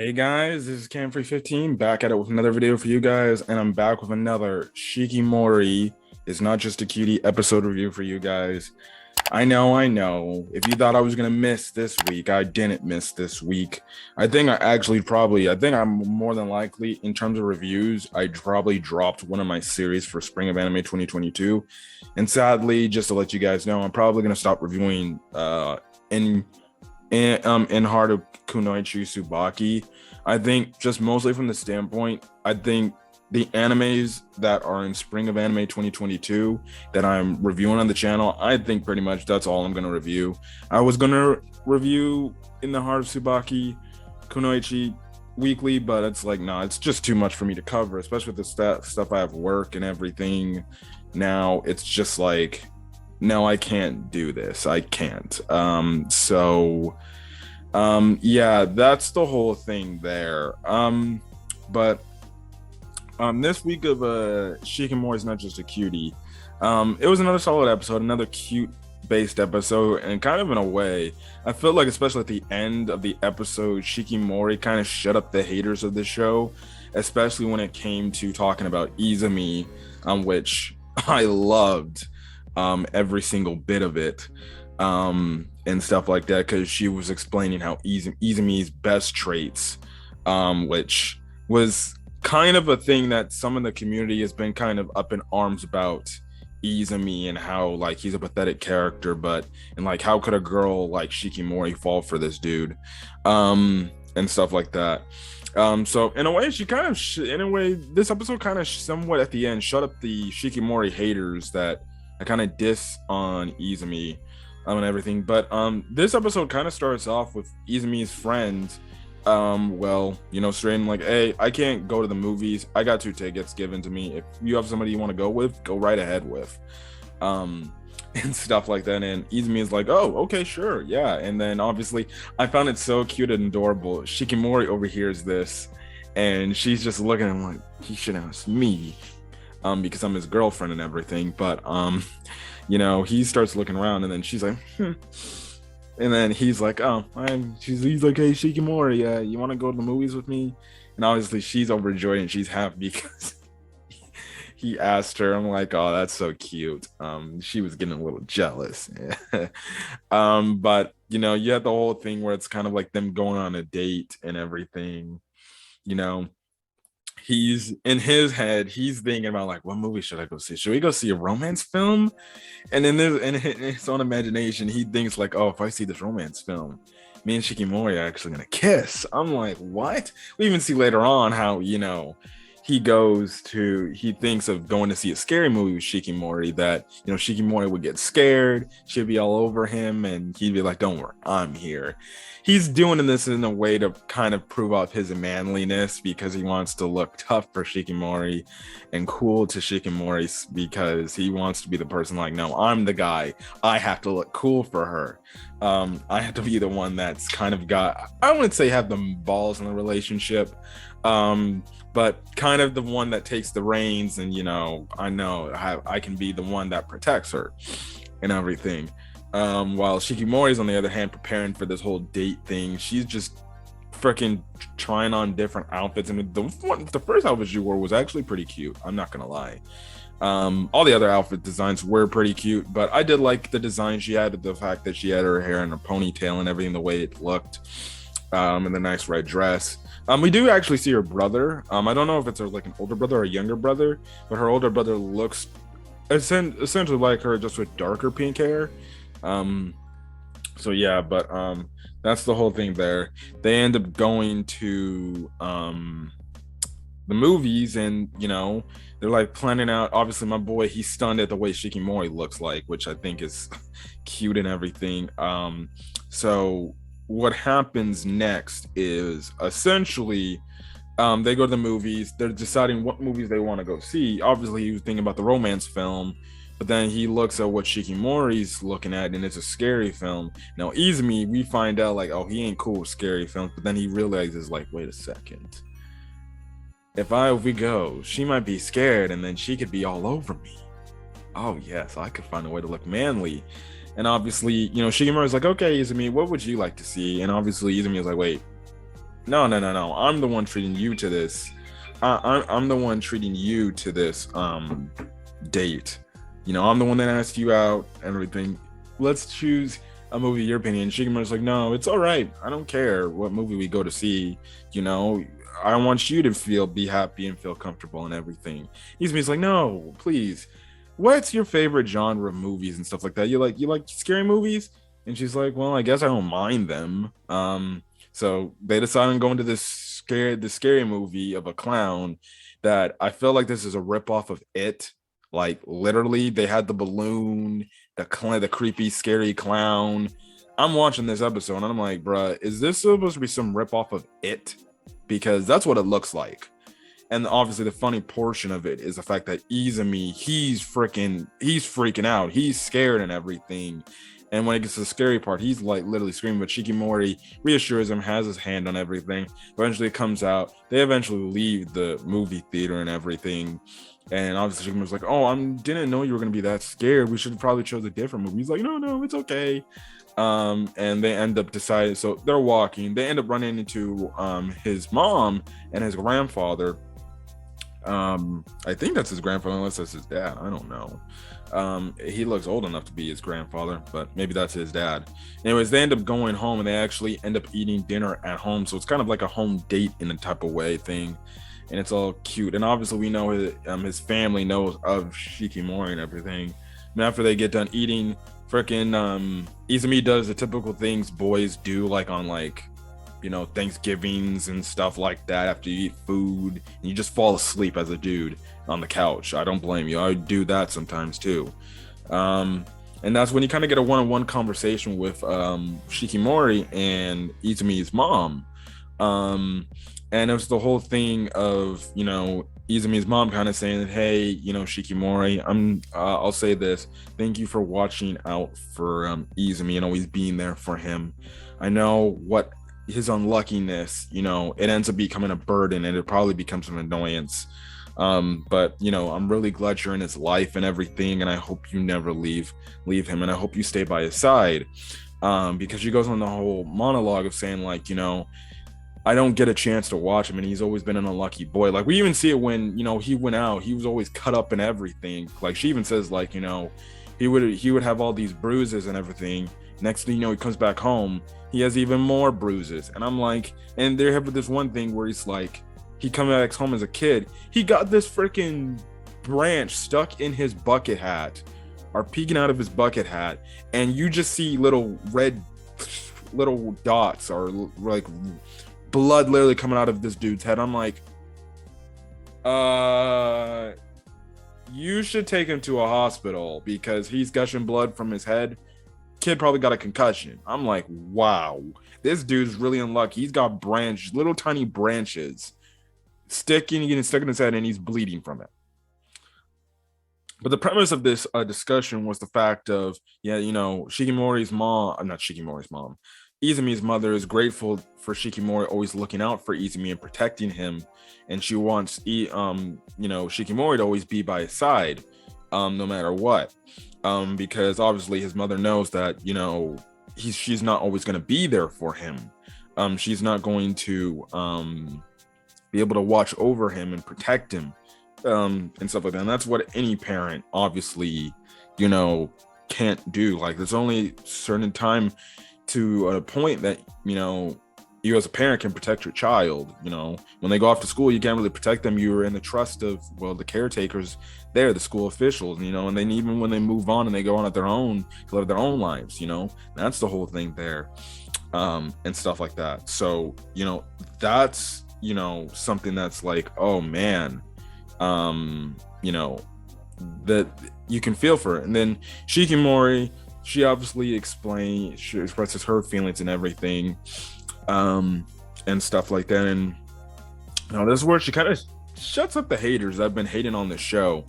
Hey guys, this is Cam315 back at it with another video for you guys, and I'm back with another Shikimori. It's not just a cutie episode review for you guys. I know. If you thought I was gonna miss this week, I didn't miss this week. I think I'm more than likely in terms of reviews, I probably dropped one of my series for Spring of Anime 2022. And sadly, just to let you guys know, I'm probably gonna stop reviewing in in Heart of Kunoichi Tsubaki. I think just mostly from the standpoint, I think the animes that are in Spring of Anime 2022 that I'm reviewing on the channel, I think pretty much that's all I'm going to review. I was going to review In the Heart of Tsubaki Kunoichi weekly, but it's like, no, it's just too much for me to cover, especially with the stuff I have work and everything. Now it's just like, no, I can't do this. I can't. Yeah, that's the whole thing there. But this week of Shikimori is not just a cutie. It was another solid episode, another cute based episode, and kind of in a way, I feel like especially at the end of the episode, Shikimori kind of shut up the haters of the show, especially when it came to talking about Izumi, which I loved every single bit of it. And stuff like that, because she was explaining how Izumi's best traits, which was kind of a thing that some of the community has been kind of up in arms about Izumi and how like he's a pathetic character, and like how could a girl like Shikimori fall for this dude, and stuff like that. So in a way, she kind of this episode kind of somewhat at the end shut up the Shikimori haters that I kind of diss on Izumi and everything. But this episode kind of starts off with Izumi's friend, straight like, hey, I can't go to the movies, I got 2 tickets given to me, if you have somebody you want to go with, go right ahead with, and stuff like that. And Izumi is like, oh, okay, sure, yeah. And then obviously I found it so cute and adorable, Shikimori overhears this and she's just looking at him like, he should ask me, because I'm his girlfriend and everything. But he starts looking around and then she's like, and then he's like, oh, he's like, hey, Shikimori, you want to go to the movies with me? And obviously she's overjoyed and she's happy because he asked her. I'm like, oh, that's so cute. She was getting a little jealous. But you have the whole thing where it's kind of like them going on a date and everything. He's in his head, he's thinking about like, what movie should I go see? Should we go see a romance film? And in his own imagination, he thinks like, oh, if I see this romance film, me and Shikimori are actually gonna kiss. I'm like, what? We even see later on how he thinks of going to see a scary movie with Shikimori, that Shikimori would get scared, she'd be all over him, and he'd be like, don't worry, I'm here. He's doing this in a way to kind of prove off his manliness, because he wants to look tough for Shikimori and cool to Shikimori, because he wants to be the person like, no, I'm the guy, I have to look cool for her. I have to be the one that's kind of got, I wouldn't say have the balls in the relationship, but kind of the one that takes the reins, and I know I can be the one that protects her and everything. While Shikimori's on the other hand preparing for this whole date thing, she's just freaking trying on different outfits, and the first outfit she wore was actually pretty cute, I'm not gonna lie. All the other outfit designs were pretty cute, but I did like the design she had, the fact that she had her hair in a ponytail and everything, the way it looked, and the nice red dress. We do actually see her brother. I don't know if it's like an older brother or a younger brother, but her older brother looks essentially like her, just with darker pink hair. So yeah, but that's the whole thing there. They end up going to the movies, and they're like planning out. Obviously my boy, he's stunned at the way Shikimori looks like, which I think is cute and everything. So what happens next is essentially they go to the movies, they're deciding what movies they want to go see. Obviously he was thinking about the romance film, but then he looks at what Shikimori's looking at, and it's a scary film. Now Izumi, we find out like, oh, he ain't cool with scary films, but then he realizes like, wait a second, if we go, she might be scared and then she could be all over me. Oh yes, I could find a way to look manly. And obviously, Shikimori's like, okay, Izumi, what would you like to see? And obviously Izumi is like, wait, No, no, no, no. I'm the one treating you to this. I'm the one treating you to this date. You know, I'm the one that asked you out and everything. Let's choose a movie, your opinion. Shikimori's like, no, it's all right. I don't care what movie we go to see. You know, I want you to be happy and feel comfortable and everything. Izumi's like, no, please. What's your favorite genre of movies and stuff like that? You like scary movies? And she's like, well, I guess I don't mind them. So they decide on going to this scary movie of a clown that I feel like this is a ripoff of It. Like literally, they had the balloon, the creepy, scary clown. I'm watching this episode and I'm like, bruh, is this supposed to be some ripoff of It? Because that's what it looks like. And obviously, the funny portion of it is the fact that Izumi, he's freaking out. He's scared and everything. And when it gets to the scary part, he's like literally screaming. But Shikimori reassures him, has his hand on everything. Eventually, it comes out. They eventually leave the movie theater and everything. And obviously, Shikimori's like, "Oh, I didn't know you were gonna be that scared. We should have probably chose a different movie." He's like, "No, no, it's okay." And they end up deciding. So they're walking. They end up running into his mom and his grandfather. I think that's his grandfather, unless that's his dad. I don't know. He looks old enough to be his grandfather, but maybe that's his dad. Anyways, they end up going home and they actually end up eating dinner at home. So it's kind of like a home date in a type of way thing. And it's all cute. And obviously we know his family knows of Shikimori and everything. And after they get done eating, freaking Izumi does the typical things boys do, like on like, you know, Thanksgivings and stuff like that. After you eat food and you just fall asleep as a dude on the couch. I don't blame you. I do that sometimes too. And that's when you kind of get a one-on-one conversation with Shikimori and Izumi's mom. And it was the whole thing of, you know, Izumi's mom kind of saying that, hey, you know, Shikimori, I'll say this. Thank you for watching out for Izumi and always being there for him. I know what his unluckiness, you know, it ends up becoming a burden and it probably becomes an annoyance. But you know, I'm really glad you're in his life and everything, and I hope you never leave him, and I hope you stay by his side. Because she goes on the whole monologue of saying, like, you know, I don't get a chance to watch him, and he's always been an unlucky boy. Like, we even see it when, you know, he went out, he was always cut up and everything. Like, she even says, like, you know, he would have all these bruises and everything. Next thing you know, he comes back home, he has even more bruises. And I'm like, and they have this one thing where he's like, he comes back home as a kid, he got this freaking branch stuck in his bucket hat, or peeking out of his bucket hat, and you just see little red little dots, or like blood literally coming out of this dude's head. I'm like, you should take him to a hospital because he's gushing blood from his head. Kid probably got a concussion. I'm like, wow, this dude's really unlucky. He's got little tiny branches getting stuck in his head, and he's bleeding from it. But the premise of this discussion was the fact of, yeah, you know, Shikimori's mom, not Shikimori's mom, Izumi's mother is grateful for Shikimori always looking out for Izumi and protecting him, and she wants you know, Shikimori to always be by his side, no matter what, because obviously his mother knows that, you know, she's not always going to be there for him. She's not going to be able to watch over him and protect him, and stuff like that. And that's what any parent obviously, you know, can't do. Like, there's only a certain time to a point that, you know, you as a parent can protect your child. You know, when they go off to school, you can't really protect them. You're in the trust of, well, the caretakers there, the school officials, you know, and then even when they move on and they go on at their own, to live their own lives, you know, that's the whole thing there, and stuff like that. So, you know, that's, you know, something that's like, oh man, you know, that you can feel for it. And then Shikimori, she obviously she expresses her feelings and everything, and stuff like that. And you know, this is where she kind of shuts up the haters that have been hating on the show,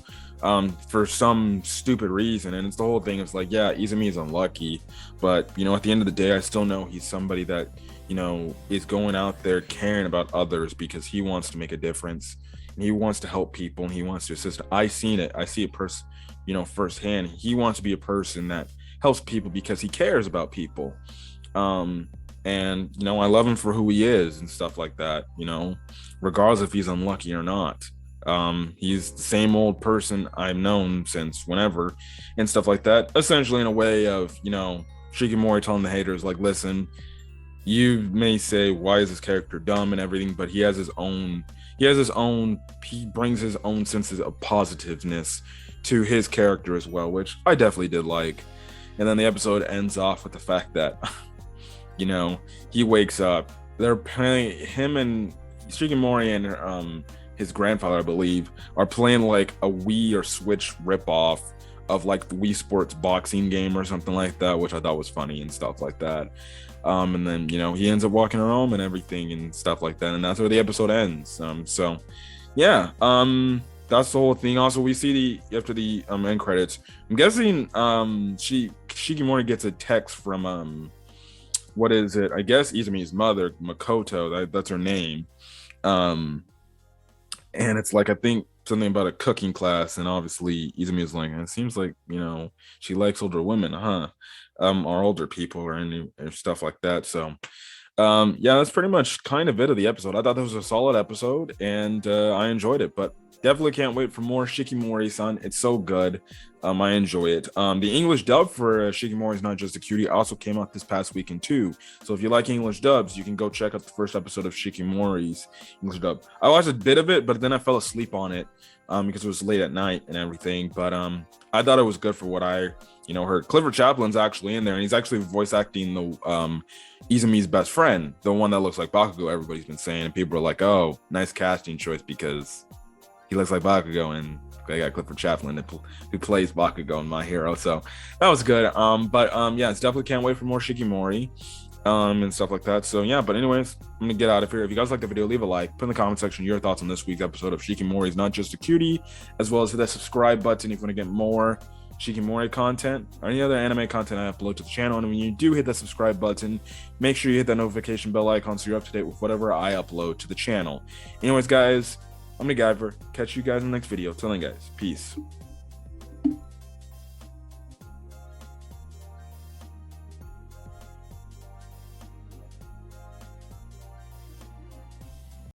for some stupid reason. And it's the whole thing. It's like, yeah, Izumi is unlucky, but you know, at the end of the day, I still know he's somebody that, you know, is going out there caring about others because he wants to make a difference and he wants to help people and he wants to assist. I see it you know, firsthand. He wants to be a person that helps people because he cares about people. And, I love him for who he is and stuff like that, regardless if he's unlucky or not. He's the same old person I've known since whenever and stuff like that. Essentially in a way of, Shikimori telling the haters, like, listen, you may say, why is this character dumb and everything, but he brings his own senses of positiveness to his character as well, which I definitely did like. And then the episode ends off with the fact that he wakes up, they're playing, him and Shikimori and his grandfather, I believe, are playing like a Wii or Switch ripoff of like the Wii Sports boxing game or something like that, which I thought was funny and stuff like that. And then he ends up walking home and everything and stuff like that, and that's where the episode ends. So yeah, that's the whole thing. Also, we see after the end credits, I'm guessing Shikimori gets a text from what is it? I guess Izumi's mother, Makoto. That's her name. And it's like, I think something about a cooking class, and obviously Izumi is like, it seems like she likes older women, huh? Or older people or stuff like that. So yeah, that's pretty much kind of it of the episode. I thought this was a solid episode, and I enjoyed it, but definitely can't wait for more Shikimori-san. It's so good. I enjoy it. The English dub for Shikimori is Not Just a Cutie also came out this past weekend too. So if you like English dubs, you can go check out the first episode of Shikimori's English dub. I watched a bit of it, but then I fell asleep on it because it was late at night and everything. But I thought it was good for what I heard. Clifford Chaplin's actually in there, and he's actually voice acting the Izumi's best friend, the one that looks like Bakugo. Everybody's been saying, and people are like, "Oh, nice casting choice," because he looks like Bakugo, and they got Clifford Chaplin who plays Bakugo in My Hero. So that was good. But yeah, it's definitely can't wait for more Shikimori and stuff like that. So yeah, but anyways, I'm gonna get out of here. If you guys like the video, leave a like, put in the comment section your thoughts on this week's episode of Shikimori is Not Just a Cutie, as well as hit that subscribe button if you want to get more Shikimori content or any other anime content I upload to the channel. And when you do hit that subscribe button, make sure you hit that notification bell icon so you're up to date with whatever I upload to the channel. Anyways, guys, I'm MacGyver. Catch you guys in the next video. Till then, guys, peace.